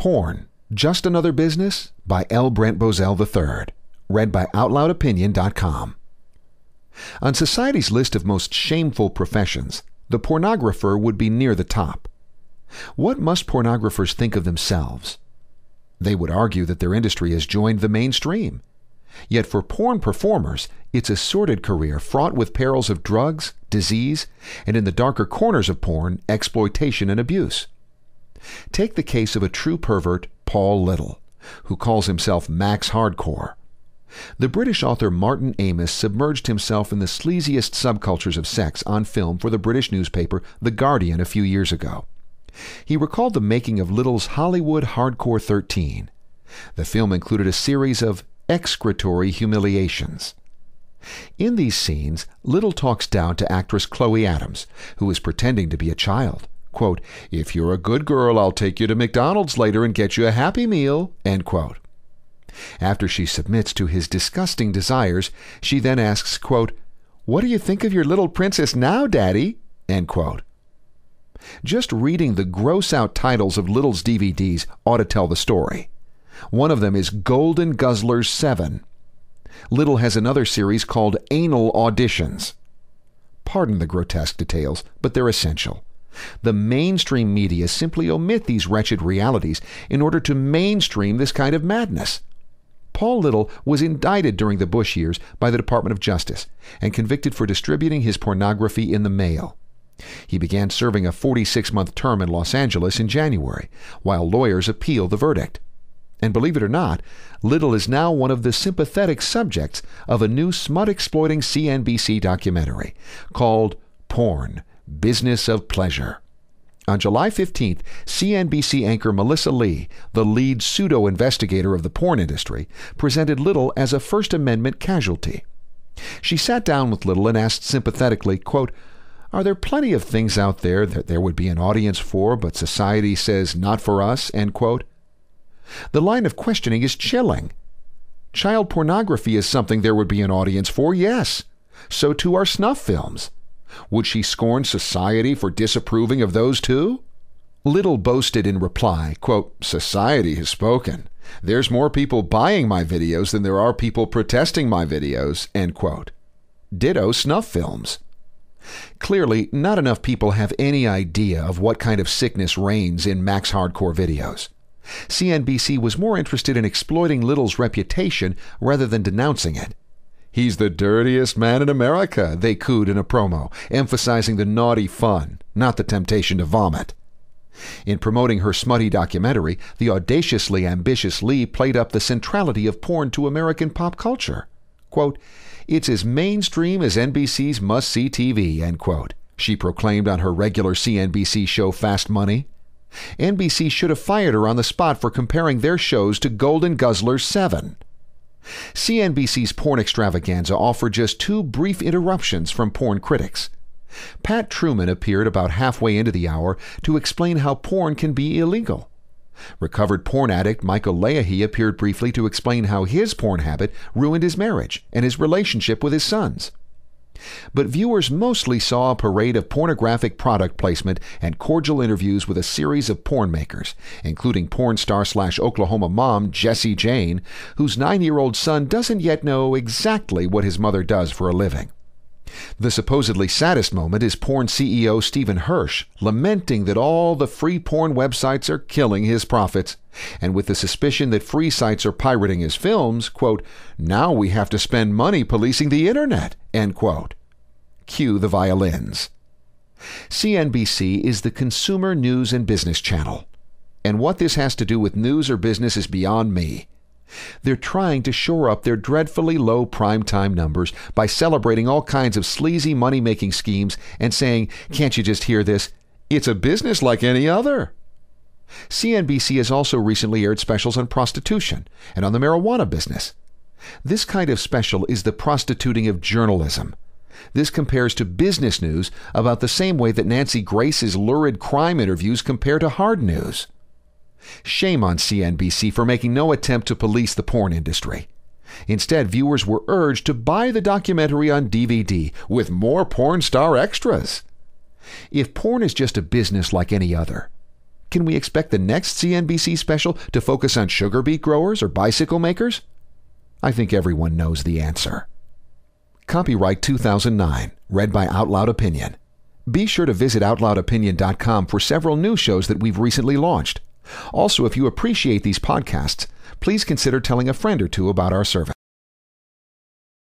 Porn, Just Another Business by L. Brent Bozell III. Read by OutloudOpinion.com. On society's list of most shameful professions, the pornographer would be near the top. What must pornographers think of themselves? They would argue that their industry has joined the mainstream. Yet for porn performers, it's a sordid career fraught with perils of drugs, disease, and in the darker corners of porn, exploitation and abuse. Take the case of a true pervert, Paul Little, who calls himself Max Hardcore. The British author Martin Amis submerged himself in the sleaziest subcultures of sex on film for the British newspaper The Guardian a few years ago. He recalled the making of Little's Hollywood Hardcore 13. The film included a series of excretory humiliations. In these scenes, Little talks down to actress Chloe Adams, who is pretending to be a child. Quote, "If you're a good girl, I'll take you to McDonald's later and get you a Happy Meal," end quote. After she submits to his disgusting desires, she then asks, quote, "What do you think of your little princess now, Daddy?" End quote. Just reading the gross-out titles of Little's DVDs ought to tell the story. One of them is Golden Guzzlers 7. Little has another series called Anal Auditions. Pardon the grotesque details, but they're essential. The mainstream media simply omit these wretched realities in order to mainstream this kind of madness. Paul Little was indicted during the Bush years by the Department of Justice and convicted for distributing his pornography in the mail. He began serving a 46-month term in Los Angeles in January, while lawyers appealed the verdict. And believe it or not, Little is now one of the sympathetic subjects of a new smut-exploiting CNBC documentary called Porn, Business of Pleasure. On July 15th, CNBC anchor Melissa Lee, the lead pseudo-investigator of the porn industry, presented Little as a First Amendment casualty. She sat down with Little and asked sympathetically, quote, "Are there plenty of things out there that there would be an audience for, but society says not for us?" End quote. The line of questioning is chilling. Child pornography is something there would be an audience for, yes. So too are snuff films. Would she scorn society for disapproving of those too? Little boasted in reply, quote, "Society has spoken. There's more people buying my videos than there are people protesting my videos," end quote. Ditto snuff films. Clearly, not enough people have any idea of what kind of sickness reigns in Max Hardcore videos. CNBC was more interested in exploiting Little's reputation rather than denouncing it. "He's the dirtiest man in America," they cooed in a promo, emphasizing the naughty fun, not the temptation to vomit. In promoting her smutty documentary, the audaciously ambitious Lee played up the centrality of porn to American pop culture. Quote, "It's as mainstream as NBC's must-see TV," end quote, she proclaimed on her regular CNBC show Fast Money. NBC should have fired her on the spot for comparing their shows to Golden Guzzlers 7. CNBC's porn extravaganza offered just 2 brief interruptions from porn critics. Pat Truman appeared about halfway into the hour to explain how porn can be illegal. Recovered porn addict Michael Leahy appeared briefly to explain how his porn habit ruined his marriage and his relationship with his sons. But viewers mostly saw a parade of pornographic product placement and cordial interviews with a series of porn makers, including porn star/Oklahoma mom Jessie Jane, whose 9-year-old son doesn't yet know exactly what his mother does for a living. The supposedly saddest moment is porn CEO Stephen Hirsch lamenting that all the free porn websites are killing his profits, and with the suspicion that free sites are pirating his films, quote, "Now we have to spend money policing the internet," end quote. Cue the violins. CNBC is the consumer news and business channel, and what this has to do with news or business is beyond me. They're trying to shore up their dreadfully low primetime numbers by celebrating all kinds of sleazy money-making schemes and saying, "Can't you just hear this? It's a business like any other." CNBC has also recently aired specials on prostitution and on the marijuana business. This kind of special is the prostituting of journalism. This compares to business news about the same way that Nancy Grace's lurid crime interviews compare to hard news. Shame on CNBC for making no attempt to police the porn industry. Instead, viewers were urged to buy the documentary on DVD with more porn star extras. If porn is just a business like any other, Can we expect the next CNBC special to focus on sugar beet growers or bicycle makers? I think everyone knows the answer. Copyright 2009, read by OutloudOpinion. Be sure to visit OutloudOpinion.com for several new shows that we've recently launched. Also, if you appreciate these podcasts, please consider telling a friend or two about our service.